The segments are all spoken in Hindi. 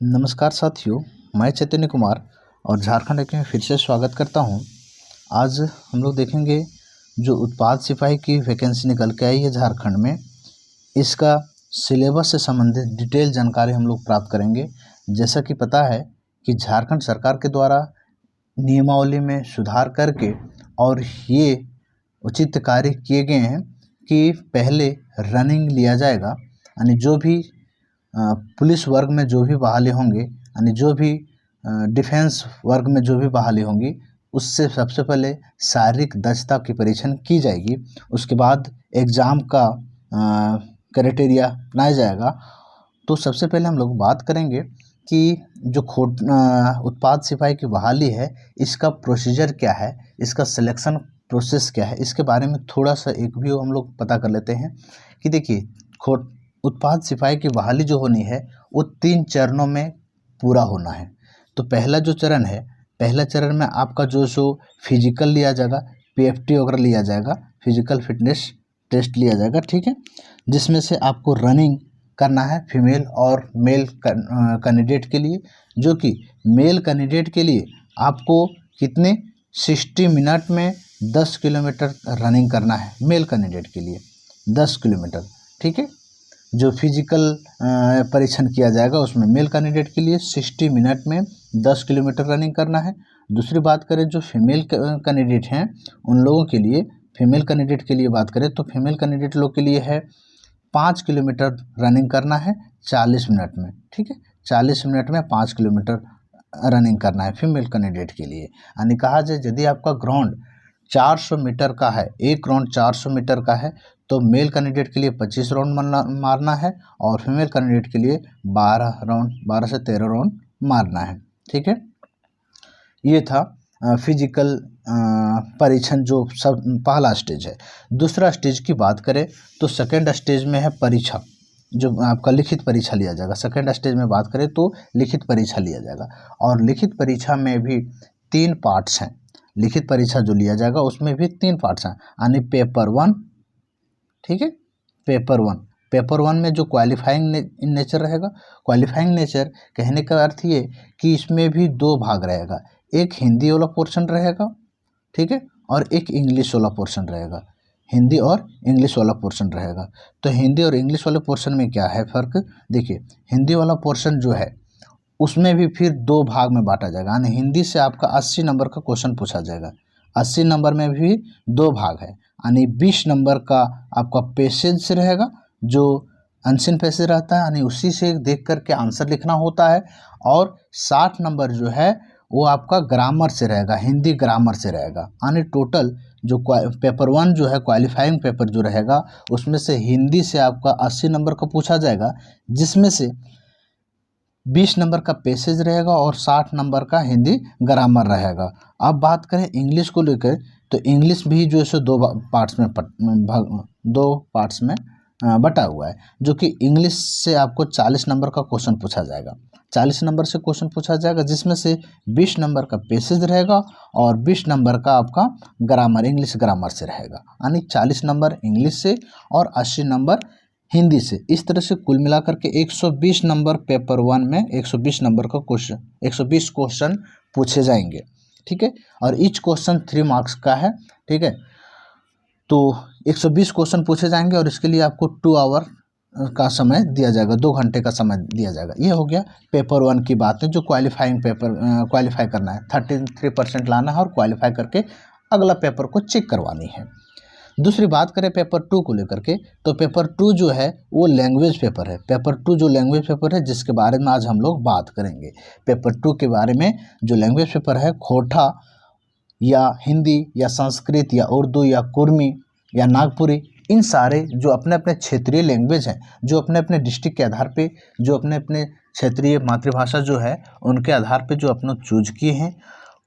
नमस्कार साथियों, मैं चैतन्य कुमार और झारखंड एक में फिर से स्वागत करता हूं। आज हम लोग देखेंगे जो उत्पाद सिपाही की वैकेंसी निकल के आई है झारखंड में, इसका सिलेबस से संबंधित डिटेल जानकारी हम लोग प्राप्त करेंगे। जैसा कि पता है कि झारखंड सरकार के द्वारा नियमावली में सुधार करके और ये उचित कार्य किए गए हैं कि पहले रनिंग लिया जाएगा, यानी जो भी पुलिस वर्ग में जो भी बहाली होंगे, यानी जो भी डिफेंस वर्ग में जो भी बहाली होंगी, उससे सबसे पहले शारीरिक दक्षता की परीक्षण की जाएगी। उसके बाद एग्ज़ाम का क्राइटेरिया अपनाया जाएगा। तो सबसे पहले हम लोग बात करेंगे कि जो उत्पाद सिपाही की बहाली है, इसका प्रोसीजर क्या है, इसका सिलेक्शन प्रोसेस क्या है, इसके बारे में थोड़ा सा एक भी हम लोग पता कर लेते हैं। कि देखिए, उत्पाद सिपाही की बहाली जो होनी है वो 3 चरणों में पूरा होना है। तो पहला जो चरण है, पहला चरण में आपका जो फिजिकल लिया जाएगा, पीएफटी वगैरह लिया जाएगा, फिजिकल फिटनेस टेस्ट लिया जाएगा, ठीक है, जिसमें से आपको रनिंग करना है फीमेल और मेल कैंडिडेट के लिए। जो कि मेल कैंडिडेट के लिए आपको कितने 60 मिनट में 10 किलोमीटर रनिंग करना है। मेल कैंडिडेट के लिए 10 किलोमीटर, ठीक है। जो फिजिकल परीक्षण किया जाएगा उसमें मेल कैंडिडेट के लिए 60 मिनट में 10 किलोमीटर रनिंग करना है। दूसरी बात करें जो फीमेल कैंडिडेट हैं उन लोगों के लिए, फीमेल कैंडिडेट के लिए बात करें तो फीमेल कैंडिडेट लोग के लिए है 5 किलोमीटर रनिंग करना है 40 मिनट में, ठीक है। 40 मिनट में 5 किलोमीटर रनिंग करना है फीमेल कैंडिडेट के लिए। यानी कहा जाए यदि आपका ग्राउंड 400 मीटर का है, एक राउंड 400 मीटर का है, तो मेल कैंडिडेट के लिए 25 राउंड मारना है और फीमेल कैंडिडेट के लिए 12 से 13 राउंड मारना है, ठीक है। ये था फिजिकल परीक्षण जो सब पहला स्टेज है। दूसरा स्टेज की बात करें तो सेकेंड स्टेज में है परीक्षा, जो आपका लिखित परीक्षा लिया जाएगा। सेकेंड स्टेज में बात करें तो लिखित परीक्षा लिया जाएगा, और लिखित परीक्षा में भी 3 पार्ट्स हैं। लिखित परीक्षा जो लिया जाएगा उसमें भी 3 पार्ट्स हैं, यानी पेपर 1, ठीक है, पेपर वन में जो क्वालिफाइंग नेचर रहेगा। क्वालिफाइंग नेचर कहने का अर्थ ये कि इसमें भी 2 भाग रहेगा, एक हिंदी वाला पोर्शन रहेगा, ठीक है, और एक इंग्लिश वाला पोर्शन रहेगा। हिंदी और इंग्लिश वाला पोर्शन रहेगा। तो हिंदी और इंग्लिश वाले पोर्शन में क्या है फ़र्क, देखिए, हिंदी वाला पोर्शन जो है उसमें भी फिर 2 भाग में बांटा जाएगा, यानी हिंदी से आपका 80 नंबर का क्वेश्चन पूछा जाएगा। 80 नंबर में भी 2 भाग है, यानी 20 नंबर का आपका पैसेज से रहेगा, जो अनसीन पैसेज रहता है, यानी उसी से देख करके आंसर लिखना होता है। और 60 नंबर जो है वो आपका ग्रामर से रहेगा, हिंदी ग्रामर से रहेगा। यानी टोटल जो पेपर 1 जो है क्वालिफाइंग पेपर जो रहेगा उसमें से हिंदी से आपका 80 नंबर का पूछा जाएगा, जिसमें से 20 नंबर का पैसेज रहेगा और 60 नंबर का हिंदी ग्रामर रहेगा। अब बात करें इंग्लिश को लेकर, तो इंग्लिश भी जो है 2 पार्ट्स में बटा हुआ है, जो कि इंग्लिश से आपको 40 नंबर का क्वेश्चन पूछा जाएगा। 40 नंबर से क्वेश्चन पूछा जाएगा, जिसमें से 20 नंबर का पैसेज रहेगा और 20 नंबर का आपका ग्रामर, इंग्लिश ग्रामर से रहेगा। यानी 40 नंबर इंग्लिश से और 80 नंबर हिंदी से। इस तरह से कुल मिलाकर के 120 नंबर पेपर 1 में 120 नंबर का क्वेश्चन, 120 क्वेश्चन पूछे जाएंगे, ठीक है। और ईच क्वेश्चन 3 मार्क्स का है, ठीक है। तो 120 क्वेश्चन पूछे जाएंगे और इसके लिए आपको 2 आवर का समय दिया जाएगा, 2 घंटे का समय दिया जाएगा। ये हो गया पेपर 1 की बात है, जो क्वालिफाइंग पेपर क्वालिफाई करना है, 33% लाना है और क्वालिफाई करके अगला पेपर को चेक करवानी है। दूसरी बात करें पेपर 2 को लेकर के, तो पेपर 2 जो है वो लैंग्वेज पेपर है। पेपर 2 जो लैंग्वेज पेपर है, जिसके बारे में आज हम लोग बात करेंगे। पेपर 2 के बारे में जो लैंग्वेज पेपर है, खोटा या हिंदी या संस्कृत या उर्दू या कुर्मी या नागपुरी, इन सारे जो अपने अपने क्षेत्रीय लैंग्वेज हैं, जो अपने अपने डिस्ट्रिक्ट के आधार पे, जो अपने अपने क्षेत्रीय मातृभाषा जो है उनके आधार पे जो अपना चूज किए हैं,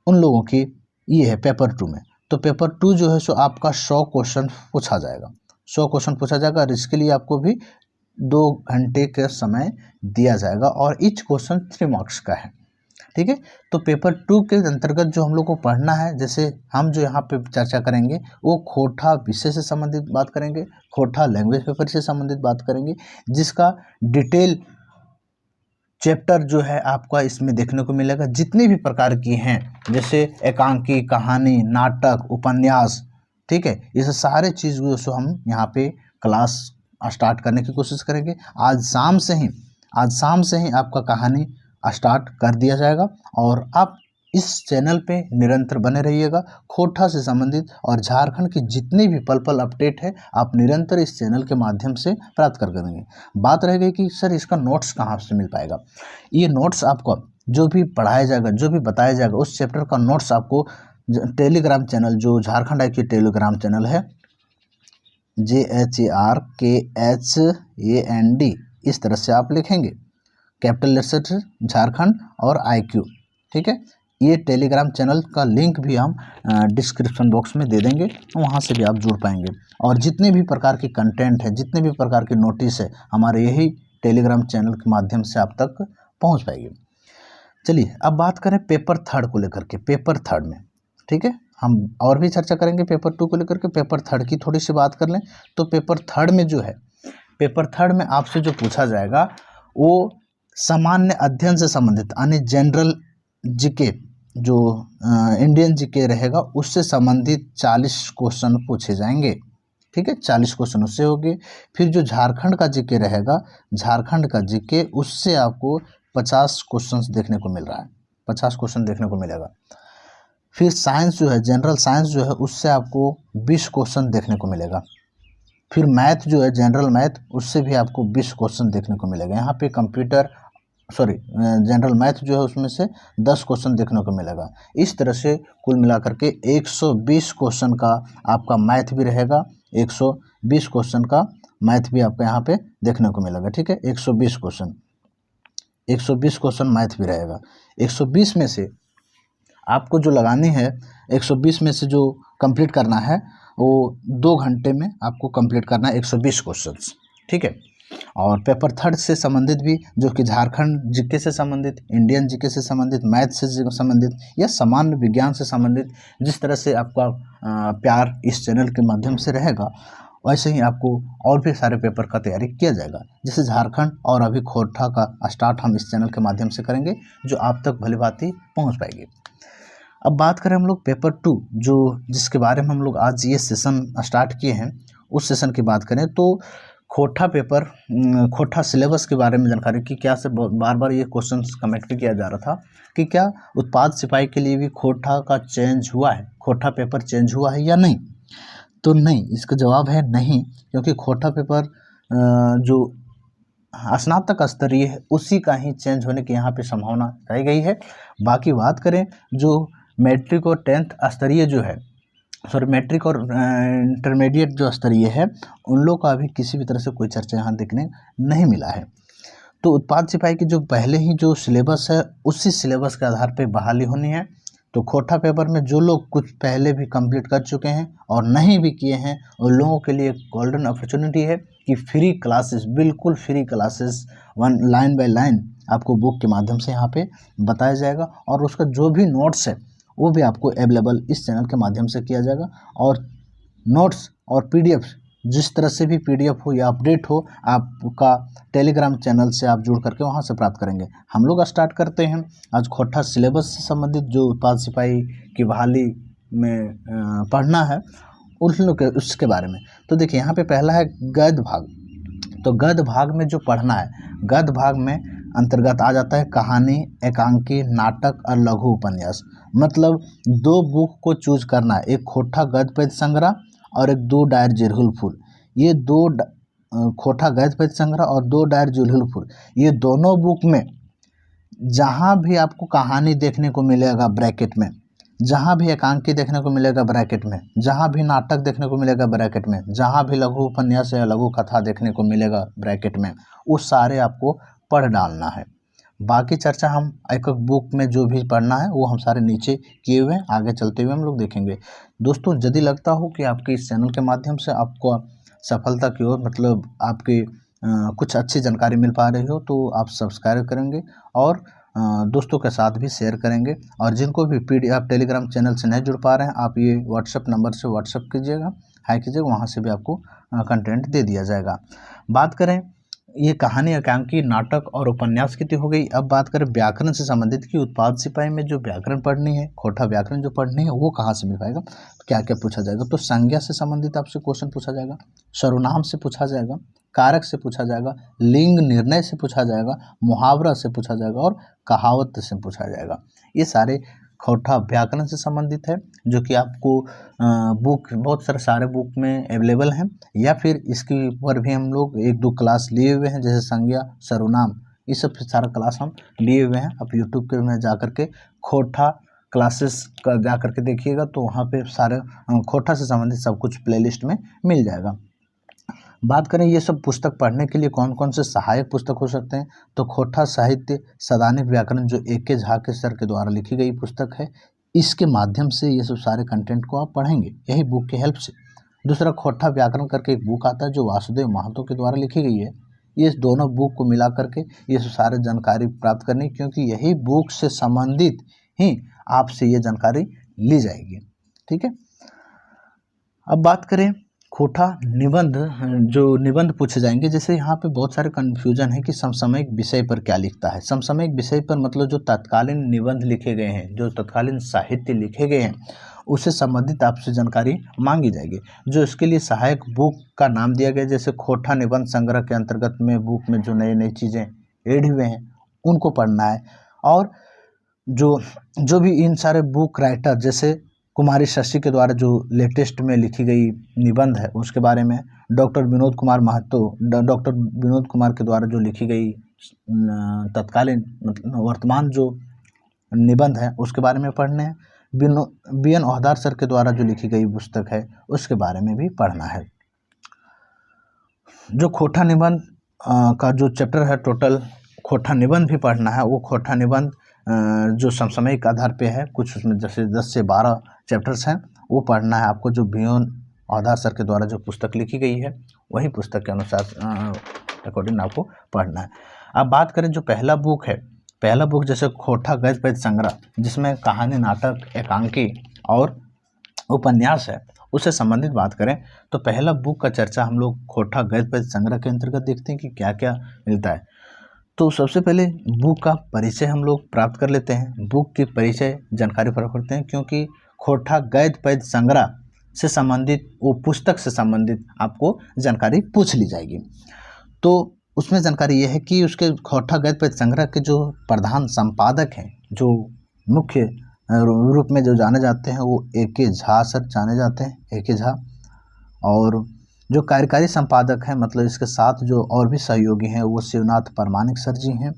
उन लोगों की ये है पेपर 2 में। तो पेपर 2 जो है सो आपका 100 क्वेश्चन पूछा जाएगा, 100 क्वेश्चन पूछा जाएगा, और इसके लिए आपको भी 2 घंटे का समय दिया जाएगा और ईच क्वेश्चन 3 मार्क्स का है, ठीक है। तो पेपर 2 के अंतर्गत जो हम लोग को पढ़ना है, जैसे हम जो यहाँ पे चर्चा करेंगे वो खोटा विषय से संबंधित बात करेंगे, खोटा लैंग्वेज पेपर से संबंधित बात करेंगे, जिसका डिटेल चैप्टर जो है आपका इसमें देखने को मिलेगा, जितनी भी प्रकार की हैं, जैसे एकांकी, कहानी, नाटक, उपन्यास, ठीक है, ये सारे चीज़ जो हम यहाँ पे क्लास स्टार्ट करने की कोशिश करेंगे। आज शाम से ही आपका कहानी स्टार्ट कर दिया जाएगा और आप इस चैनल पे निरंतर बने रहिएगा। खोटा से संबंधित और झारखंड की जितनी भी पल पल अपडेट है आप निरंतर इस चैनल के माध्यम से प्राप्त कर करेंगे। बात रह गई कि सर इसका नोट्स कहाँ से मिल पाएगा। ये नोट्स आपको जो भी पढ़ाया जाएगा, जो भी बताया जाएगा, उस चैप्टर का नोट्स आपको टेलीग्राम चैनल, जो झारखंड IQ टेलीग्राम चैनल है, JHARKHAND, इस तरह से आप लिखेंगे, कैपिटल लेटर से झारखंड और IQ, ठीक है। ये टेलीग्राम चैनल का लिंक भी हम डिस्क्रिप्शन बॉक्स में दे देंगे, वहाँ से भी आप जुड़ पाएंगे। और जितने भी प्रकार की कंटेंट है, जितने भी प्रकार की नोटिस है, हमारे यही टेलीग्राम चैनल के माध्यम से आप तक पहुँच पाएगी। चलिए अब बात करें पेपर थर्ड को लेकर के। पेपर थर्ड में, ठीक है, हम और भी चर्चा करेंगे पेपर 2 को लेकर के। पेपर थर्ड की थोड़ी सी बात कर लें तो पेपर थर्ड में जो है, पेपर थर्ड में आपसे जो पूछा जाएगा वो सामान्य अध्ययन से संबंधित, यानी जनरल जीके, जो इंडियन जीके रहेगा, उससे संबंधित 40 क्वेश्चन पूछे जाएंगे, ठीक है, 40 क्वेश्चन उससे होंगे। फिर जो झारखंड का जीके रहेगा, झारखंड का जीके, उससे आपको 50 क्वेश्चन देखने को मिल रहा है, 50 क्वेश्चन देखने को मिलेगा। फिर साइंस जो है, जनरल साइंस जो है, उससे आपको 20 क्वेश्चन देखने को मिलेगा। फिर मैथ जो है, जनरल मैथ, उससे भी आपको 20 क्वेश्चन देखने को मिलेगा। यहाँ पे जनरल मैथ जो है उसमें से 10 क्वेश्चन देखने को मिलेगा। इस तरह से कुल मिलाकर के 120 क्वेश्चन का आपका मैथ भी रहेगा, 120 क्वेश्चन का मैथ भी आपको यहाँ पे देखने को मिलेगा, ठीक है। 120 क्वेश्चन मैथ भी रहेगा। 120 में से आपको जो लगानी है, 120 में से जो कंप्लीट करना है वो 2 घंटे में आपको कंप्लीट करना है 120 क्वेश्चंस, ठीक है। और पेपर थर्ड से संबंधित भी, जो कि झारखंड जीके से संबंधित, इंडियन जीके से संबंधित, मैथ से संबंधित या सामान्य विज्ञान से संबंधित, जिस तरह से आपका प्यार इस चैनल के माध्यम से रहेगा, वैसे ही आपको और भी सारे पेपर का तैयारी किया जाएगा। जैसे झारखंड और अभी खोटा का स्टार्ट हम इस चैनल के माध्यम से करेंगे, जो आप तक भलीभांति पहुँच पाएगी। अब बात करें हम लोग पेपर 2, जो जिसके बारे में हम लोग आज ये सेशन स्टार्ट किए हैं, उस सेशन की बात करें तो खोटा सिलेबस के बारे में जानकारी की। क्या से बार बार ये क्वेश्चन कमेंट भी किया जा रहा था कि क्या उत्पाद सिपाही के लिए भी खोटा का चेंज हुआ है, खोटा पेपर चेंज हुआ है या नहीं। तो नहीं, इसका जवाब है नहीं, क्योंकि खोटा पेपर जो स्नातक स्तरीय है उसी का ही चेंज होने की यहाँ पे संभावना बताई गई है। बाकी बात करें जो मैट्रिक और 10th स्तरीय जो है, मैट्रिक और इंटरमीडिएट जो स्तरीय है, उन लोग का अभी किसी भी तरह से कोई चर्चा यहाँ देखने नहीं मिला है। तो उत्पाद सिपाही की जो पहले ही जो सिलेबस है, उसी सिलेबस के आधार पर बहाली होनी है। तो खोटा पेपर में जो लोग कुछ पहले भी कंप्लीट कर चुके हैं और नहीं भी किए हैं, उन लोगों के लिए गोल्डन अपॉर्चुनिटी है कि फ्री क्लासेस, बिल्कुल free classes, line by line आपको बुक के माध्यम से यहाँ पे बताया जाएगा। और उसका जो भी नोट्स है वो भी आपको अवेलेबल इस चैनल के माध्यम से किया जाएगा। और नोट्स और PDF, जिस तरह से भी PDF हो या अपडेट हो, आपका टेलीग्राम चैनल से आप जुड़ करके वहाँ से प्राप्त करेंगे। हम लोग स्टार्ट करते हैं आज खोटा सिलेबस से संबंधित, जो उत्पाद सिपाही की बहाली में पढ़ना है उन लोग के उसके बारे में। तो देखिए यहाँ पे पहला है गद्य भाग। तो गद्य भाग में जो पढ़ना है, गद्य भाग में अंतर्गत आ जाता है कहानी, एकांकी, नाटक और लघु उपन्यास। मतलब 2 बुक को चूज करना है, एक खोटा गद्य पद्य संग्रह और एक 2 डायर जिरहुल फूल। ये 2 खोटा गद्य पद्य संग्रह और 2 डायर जिरहुल फूल, ये दोनों बुक में जहाँ भी आपको कहानी देखने को मिलेगा ब्रैकेट में, जहाँ भी एकांकी देखने को मिलेगा ब्रैकेट में, जहाँ भी नाटक देखने को मिलेगा ब्रैकेट में, जहाँ भी लघु उपन्यास या लघु कथा देखने को मिलेगा ब्रैकेट में, वो सारे आपको पढ़ डालना है। बाकी चर्चा हम एक एक बुक में जो भी पढ़ना है वो हम सारे नीचे किए हुए हैं, आगे चलते हुए हम लोग देखेंगे। दोस्तों, यदि लगता हो कि आपके इस चैनल के माध्यम से आपको सफलता की ओर, मतलब आपकी कुछ अच्छी जानकारी मिल पा रही हो, तो आप सब्सक्राइब करेंगे और दोस्तों के साथ भी शेयर करेंगे। और जिनको भी PDF टेलीग्राम चैनल से नहीं जुड़ पा रहे हैं, आप ये WhatsApp नंबर से WhatsApp कीजिएगा, हाई कीजिएगा, वहाँ से भी आपको कंटेंट दे दिया जाएगा। बात करें ये कहानी, एकांकी, नाटक और उपन्यास की तो हो गई। अब बात करें व्याकरण से संबंधित कि उत्पाद सिपाही में जो व्याकरण पढ़नी है, खोटा व्याकरण जो पढ़नी है, वो कहाँ से मिल पाएगा, क्या क्या पूछा जाएगा। तो संज्ञा से संबंधित आपसे क्वेश्चन पूछा जाएगा, सर्वनाम से पूछा जाएगा, कारक से पूछा जाएगा, लिंग निर्णय से पूछा जाएगा, मुहावरा से पूछा जाएगा और कहावत से पूछा जाएगा। ये सारे खोटा व्याकरण से संबंधित है, जो कि आपको बुक बहुत सारे बुक में अवेलेबल हैं, या फिर इसके ऊपर भी हम लोग 1-2 क्लास लिए हुए हैं, जैसे संज्ञा, सर्वनाम, ये सब सारा क्लास हम लिए हुए हैं। आप यूट्यूब के में जा करके खोटा क्लासेस का जा करके देखिएगा, तो वहाँ पे सारे खोटा से संबंधित सब कुछ प्लेलिस्ट में मिल जाएगा। बात करें ये सब पुस्तक पढ़ने के लिए कौन कौन से सहायक पुस्तक हो सकते हैं, तो खोटा साहित्य सदानिक व्याकरण जो ए.के. झा के सर के द्वारा लिखी गई पुस्तक है, इसके माध्यम से ये सब सारे कंटेंट को आप पढ़ेंगे, यही बुक की हेल्प से। दूसरा, खोटा व्याकरण करके एक बुक आता है जो वासुदेव महतो के द्वारा लिखी गई है। ये दोनों बुक को मिला करके ये सब सारे जानकारी प्राप्त करनी, क्योंकि यही बुक से संबंधित ही आपसे ये जानकारी ली जाएगी। ठीक है। अब बात करें खोटा निबंध, जो निबंध पूछे जाएंगे, जैसे यहाँ पे बहुत सारे कन्फ्यूजन है कि समसामयिक विषय पर क्या लिखता है। समसामयिक विषय पर मतलब जो तत्कालीन निबंध लिखे गए हैं, जो तत्कालीन साहित्य लिखे गए हैं, उससे संबंधित आपसे जानकारी मांगी जाएगी। जो इसके लिए सहायक बुक का नाम दिया गया, जैसे खोटा निबंध संग्रह के अंतर्गत में बुक में जो नई नई चीज़ें ऐड हुए हैं उनको पढ़ना है। और जो भी इन सारे बुक राइटर, जैसे कुमारी शशि के द्वारा जो लेटेस्ट में लिखी गई निबंध है उसके बारे में, डॉक्टर विनोद कुमार महतो, डॉक्टर विनोद कुमार के द्वारा जो लिखी गई तत्कालीन मतलब वर्तमान जो निबंध है उसके बारे में पढ़ने हैं। बी.एन. ओहदार सर के द्वारा जो लिखी गई पुस्तक है उसके बारे में भी पढ़ना है। जो खोटा निबंध का जो चैप्टर है, टोटल खोटा निबंध भी पढ़ना है। वो खोटा निबंध जो समसामयिक आधार पे है, कुछ उसमें जैसे 10 से 12 चैप्टर्स हैं, वो पढ़ना है आपको। जो बी.एन. ओहदार सर के द्वारा जो पुस्तक लिखी गई है वही पुस्तक के अनुसार अकॉर्डिंग आपको पढ़ना है। अब बात करें जो पहला बुक है, पहला बुक जैसे खोटा गद्य पद्य संग्रह, जिसमें कहानी, नाटक, एकांकी और उपन्यास है, उससे संबंधित बात करें तो पहला बुक का चर्चा हम लोग खोटा गद्य पद्य संग्रह के अंतर्गत देखते हैं कि क्या क्या मिलता है। तो सबसे पहले बुक का परिचय हम लोग प्राप्त कर लेते हैं। बुक की परिचय जानकारी प्राप्त करते हैं, क्योंकि खोटा गद्य पद्य संग्रह से संबंधित, वो पुस्तक से संबंधित आपको जानकारी पूछ ली जाएगी। तो उसमें जानकारी ये है कि उसके खोटा गद्य पद्य संग्रह के जो प्रधान संपादक हैं, जो मुख्य रूप में जो जाने जाते हैं, वो ए.के. झा सर जाने जाते हैं, ए.के. झा। और जो कार्यकारी संपादक हैं, मतलब इसके साथ जो और भी सहयोगी हैं, वो शिवनाथ परमानिक सर जी हैं।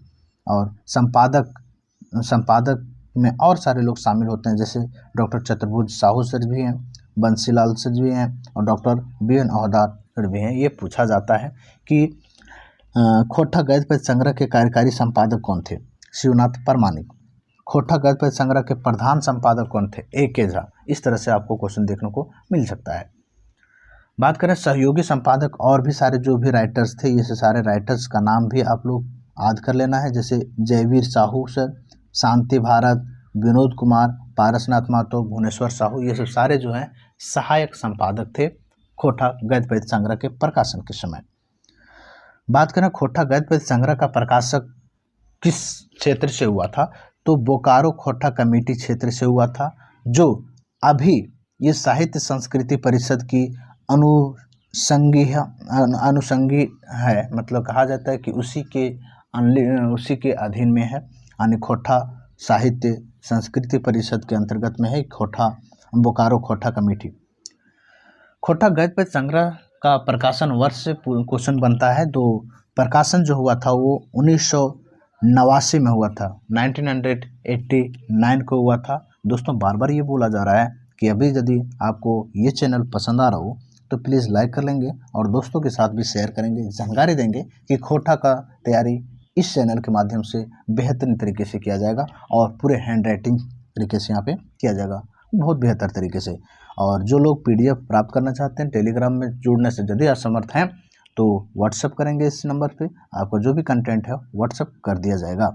और संपादक में और सारे लोग शामिल होते हैं, जैसे डॉक्टर चतुर्भुज साहू सर भी हैं, बंसीलाल सर भी हैं और डॉक्टर बी.एन. ओहदार सर भी हैं। ये पूछा जाता है कि खोटा गद्य पद्य संग्रह के कार्यकारी संपादक कौन थे? शिवनाथ परमानिक। खोटा गद्य पद्य संग्रह के प्रधान संपादक कौन थे? ए.के. झा। इस तरह से आपको क्वेश्चन देखने को मिल सकता है। बात करें सहयोगी संपादक, और भी सारे जो भी राइटर्स थे, ये सारे राइटर्स का नाम भी आप लोग याद कर लेना है, जैसे जयवीर साहू सर, शांति भारत, विनोद कुमार, पारसनाथ महतो, भुवनेश्वर साहू, ये सब सारे जो हैं सहायक संपादक थे खोटा गद्य पद्य संग्रह के प्रकाशन के समय। बात करें खोटा गद्य पद्य संग्रह का प्रकाशक किस क्षेत्र से हुआ था, तो बोकारो खोटा कमेटी क्षेत्र से हुआ था, जो अभी ये साहित्य संस्कृति परिषद की अनुषंगी है, मतलब कहा जाता है कि उसी के अधीन में है, यानी खोटा साहित्य संस्कृति परिषद के अंतर्गत में है खोटा, बोकारो खोटा कमेटी। खोटा गद्य पद्य संग्रह का प्रकाशन वर्ष से क्वेश्चन बनता है। तो प्रकाशन जो हुआ था वो 1989 में हुआ था, 1989 को हुआ था। दोस्तों, बार बार ये बोला जा रहा है कि अभी यदि आपको ये चैनल पसंद आ रहा हो तो प्लीज़ लाइक कर लेंगे और दोस्तों के साथ भी शेयर करेंगे, जानकारी देंगे कि खोटा का तैयारी इस चैनल के माध्यम से बेहतरीन तरीके से किया जाएगा और पूरे हैंड राइटिंग तरीके से यहाँ पे किया जाएगा, बहुत बेहतर तरीके से। और जो लोग PDF प्राप्त करना चाहते हैं, टेलीग्राम में जुड़ने से यदि असमर्थ हैं तो व्हाट्सएप करेंगे, इस नंबर पे आपको जो भी कंटेंट है व्हाट्सएप कर दिया जाएगा।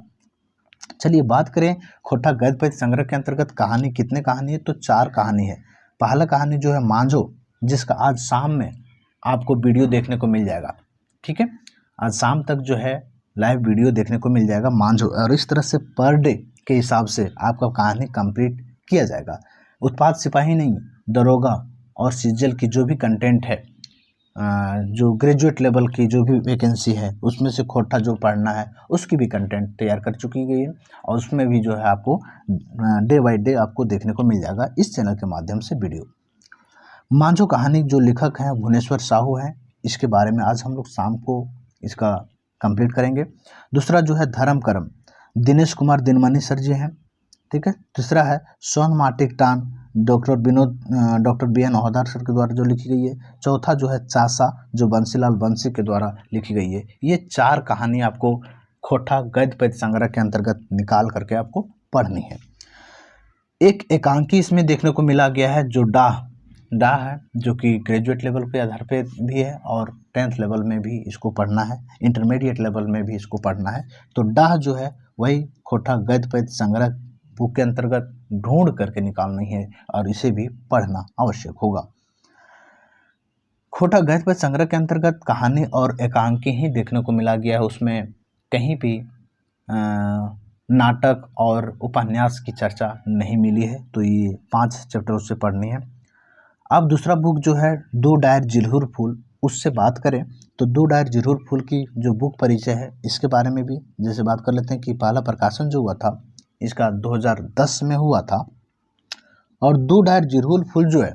चलिए बात करें खोटा गद्य पद्य संग्रह के अंतर्गत कहानी, कितने कहानी है, तो 4 कहानी है। पहला कहानी जो है मांझो, जिसका आज शाम में आपको वीडियो देखने को मिल जाएगा। ठीक है, आज शाम तक जो है लाइव वीडियो देखने को मिल जाएगा मांझो, और इस तरह से पर डे के हिसाब से आपका कहानी कंप्लीट किया जाएगा। उत्पाद सिपाही नहीं, दरोगा और सीजीएल की जो भी कंटेंट है, जो ग्रेजुएट लेवल की जो भी वैकेंसी है उसमें से खोटा जो पढ़ना है उसकी भी कंटेंट तैयार कर चुकी गई है, और उसमें भी जो है आपको डे बाय डे आपको देखने को मिल जाएगा इस चैनल के माध्यम से वीडियो। मांझो कहानी जो लेखक हैं भुवनेश्वर साहू हैं, इसके बारे में आज हम लोग शाम को इसका कंप्लीट करेंगे। दूसरा जो है धर्म कर्म, दिनेश कुमार दिनमणि सर जी हैं, ठीक है। तीसरा है सोन माटिक टान, डॉक्टर BN ओहदार सर के द्वारा जो लिखी गई है। चौथा जो है चासा, जो बंसीलाल बंसी के द्वारा लिखी गई है। ये 4 कहानी आपको खोटा गद्य पद्य संग्रह के अंतर्गत निकाल करके आपको पढ़नी है। एक एकांकी इसमें देखने को मिला गया है जो डाह है, जो कि ग्रेजुएट लेवल के आधार पे भी है और 10th लेवल में भी इसको पढ़ना है, इंटरमीडिएट लेवल में भी इसको पढ़ना है। तो डाह जो है वही खोटा गद्य पद्य संग्रह बुक के अंतर्गत ढूंढ करके निकालनी है और इसे भी पढ़ना आवश्यक होगा। खोटा गद्य पद्य संग्रह के अंतर्गत कहानी और एकांकी ही देखने को मिला गया है, उसमें कहीं भी नाटक और उपन्यास की चर्चा नहीं मिली है। तो ये 5 चैप्टर उससे पढ़नी है। अब दूसरा बुक जो है दो डायर जिरहुर फूल, उससे बात करें तो दो डायर जिरहुर फूल की जो बुक परिचय है इसके बारे में भी जैसे बात कर लेते हैं कि पहला प्रकाशन जो हुआ था इसका 2010 में हुआ था, और दो डायर जिरहुर फूल जो है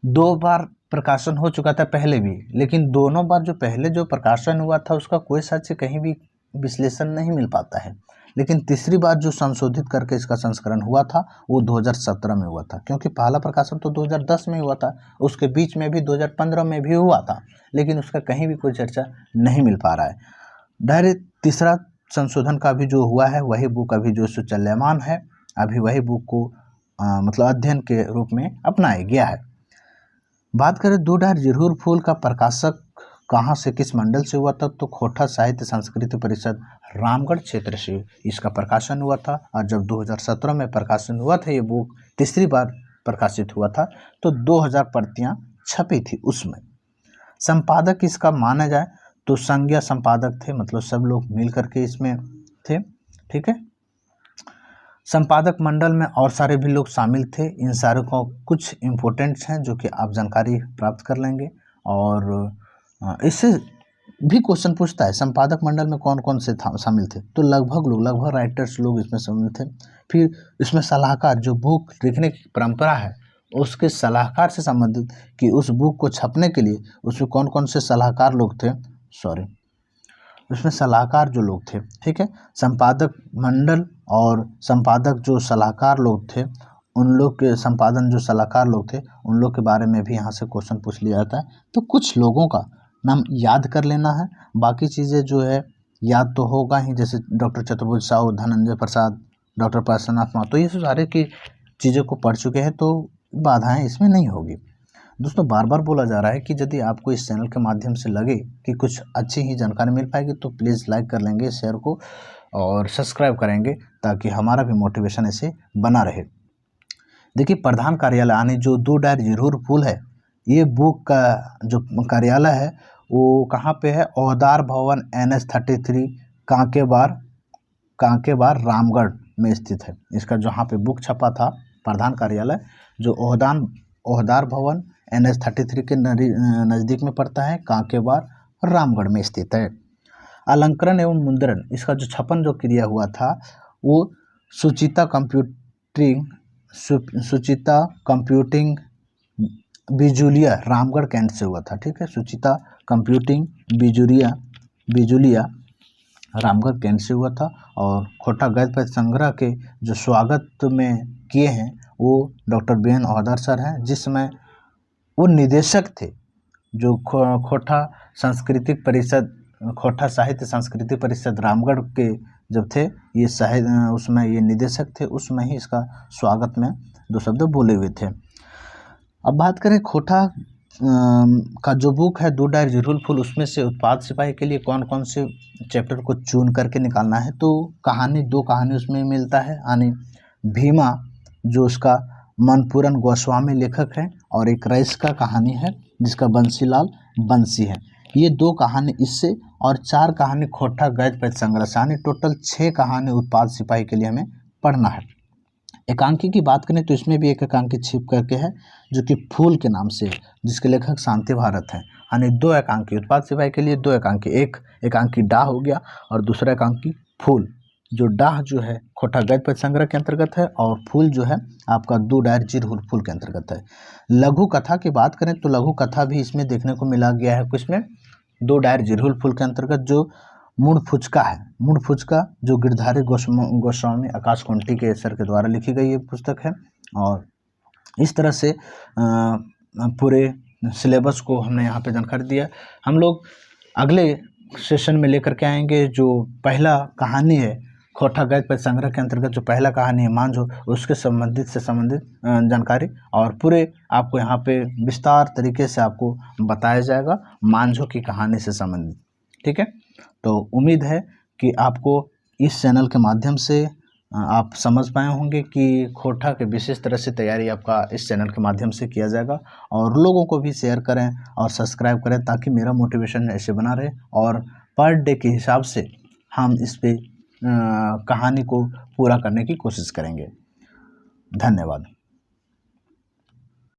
2 बार प्रकाशन हो चुका था पहले भी, लेकिन दोनों बार जो पहले जो प्रकाशन हुआ था उसका कोई सच कहीं भी विश्लेषण नहीं मिल पाता है, लेकिन तीसरी बार जो संशोधित करके इसका संस्करण हुआ था वो 2017 में हुआ था, क्योंकि पहला प्रकाशन तो 2010 में हुआ था, उसके बीच में भी 2015 में भी हुआ था, लेकिन उसका कहीं भी कोई चर्चा नहीं मिल पा रहा है। डायरेक्ट तीसरा संशोधन का भी जो हुआ है वही बुक अभी जो चल्यमान है, अभी वही बुक को मतलब अध्ययन के रूप में अपनाया गया है। बात करें दो डायर जिरहुर फूल का प्रकाशक कहाँ से किस मंडल से हुआ था, तो खोटा साहित्य संस्कृति परिषद रामगढ़ क्षेत्र से इसका प्रकाशन हुआ था, और जब 2017 में प्रकाशन हुआ था ये बुक तीसरी बार प्रकाशित हुआ था तो 2000 प्रतियाँ छपी थी उसमें। संपादक इसका माना जाए तो संज्ञा संपादक थे, मतलब सब लोग मिल करके इसमें थे, ठीक है। संपादक मंडल में और सारे भी लोग शामिल थे। इन सारों को कुछ इम्पोर्टेंट्स हैं जो कि आप जानकारी प्राप्त कर लेंगे, और इससे भी क्वेश्चन पूछता है संपादक मंडल में कौन कौन से शामिल थे, तो लगभग राइटर्स लोग इसमें शामिल थे। फिर इसमें सलाहकार, जो बुक लिखने की परंपरा है उसके सलाहकार से संबंधित कि उस बुक को छपने के लिए उसमें कौन कौन से सलाहकार लोग थे, उसमें सलाहकार जो लोग थे, ठीक है। संपादक मंडल और संपादक जो सलाहकार लोग थे उन लोग के संपादन जो सलाहकार लोग थे उन लोग के बारे में भी यहाँ से क्वेश्चन पूछ लिया जाता है। तो कुछ लोगों का नाम याद कर लेना है, बाकी चीज़ें जो है याद तो होगा ही, जैसे डॉक्टर चतुर्भुज साहू, धनंजय प्रसाद, डॉक्टर पार्श्वनाथ महतो, ये सारे की चीज़ों को पढ़ चुके हैं तो बाधाएं इसमें नहीं होगी। दोस्तों बार बार बोला जा रहा है कि यदि आपको इस चैनल के माध्यम से लगे कि कुछ अच्छी ही जानकारी मिल पाएगी तो प्लीज़ लाइक कर लेंगे, शेयर को और सब्सक्राइब करेंगे ताकि हमारा भी मोटिवेशन ऐसे बना रहे। देखिए प्रधान कार्यालय यानी जो दो डायर जिरहुर फूल है, ये बुक का जो कार्यालय है वो कहाँ पे है, ओहदार भवन NH 33 कांकेबार रामगढ़ में स्थित है। इसका जहाँ पे बुक छपा था प्रधान कार्यालय जो ओहदार भवन NH 33 के नज़दीक में पड़ता है, कांकेबार रामगढ़ में स्थित है। अलंकरण एवं मुद्रण, इसका जो छपन जो क्रिया हुआ था वो सुचिता कंप्यूटिंग बिजुलिया रामगढ़ कैंट से हुआ था, ठीक है। सुचिता कंप्यूटिंग बिजुलिया रामगढ़ कैंट से हुआ था। और खोटा गद्य पद्य संग्रह के जो स्वागत में किए हैं वो डॉक्टर BN ओहदार सर हैं, जिस समय वो निदेशक थे जो खोटा साहित्य संस्कृति परिषद रामगढ़ के जब थे ये उसमें ये निदेशक थे, उसमें ही इसका स्वागत में 2 शब्द बोले हुए थे। अब बात करें खोटा का जो बुक है दो डायर जिरहुर फूल, उसमें से उत्पाद सिपाही के लिए कौन कौन से चैप्टर को चुन करके निकालना है, तो दो कहानी उसमें मिलता है, यानी भीमा जो उसका मनपूरन गोस्वामी लेखक है, और एक रईस का कहानी है जिसका बंसीलाल बंसी है। ये 2 कहानी इससे और 4 कहानी खोटा गैद पद संग्रह से, यानी टोटल 6 कहानी उत्पाद सिपाही के लिए हमें पढ़ना है। एकांकी की बात करें तो इसमें भी एक एकांकी छिप करके है जो कि फूल के नाम से, जिसके लेखक शांति भारत हैं। यानी 2 एकांकी उत्पाद सिपाही के लिए, 2 एकांकी, एक एकांकी डाह हो गया और दूसरा एकांकी फूल। जो डाह जो है खोटा गद्य पद्य संग्रह के अंतर्गत है और फूल जो है आपका 2 डायर जिरहुल फूल के अंतर्गत है। लघु कथा की बात करें तो लघु कथा भी इसमें देखने को मिला गया है किसमें, 2 डायर जिरहुल फूल के अंतर्गत, जो मूड फुचका है। मूड फुचका जो गिरधारी गोस्वामी आकाश कुंटी के सर के द्वारा लिखी गई ये पुस्तक है। और इस तरह से पूरे सिलेबस को हमने यहाँ पे जानकारी दिया। हम लोग अगले सेशन में लेकर के आएंगे जो पहला कहानी है खोटा गद्य पद्य संग्रह के अंतर्गत, जो पहला कहानी है मांझो, उसके संबंधित जानकारी, और पूरे आपको यहाँ पे विस्तार तरीके से आपको बताया जाएगा मांझो की कहानी से संबंधित। ठीक है, तो उम्मीद है कि आपको इस चैनल के माध्यम से आप समझ पाए होंगे कि खोटा के विशेष तरह से तैयारी आपका इस चैनल के माध्यम से किया जाएगा। और लोगों को भी शेयर करें और सब्सक्राइब करें ताकि मेरा मोटिवेशन ऐसे बना रहे, और पर डे के हिसाब से हम इस पे कहानी को पूरा करने की कोशिश करेंगे। धन्यवाद।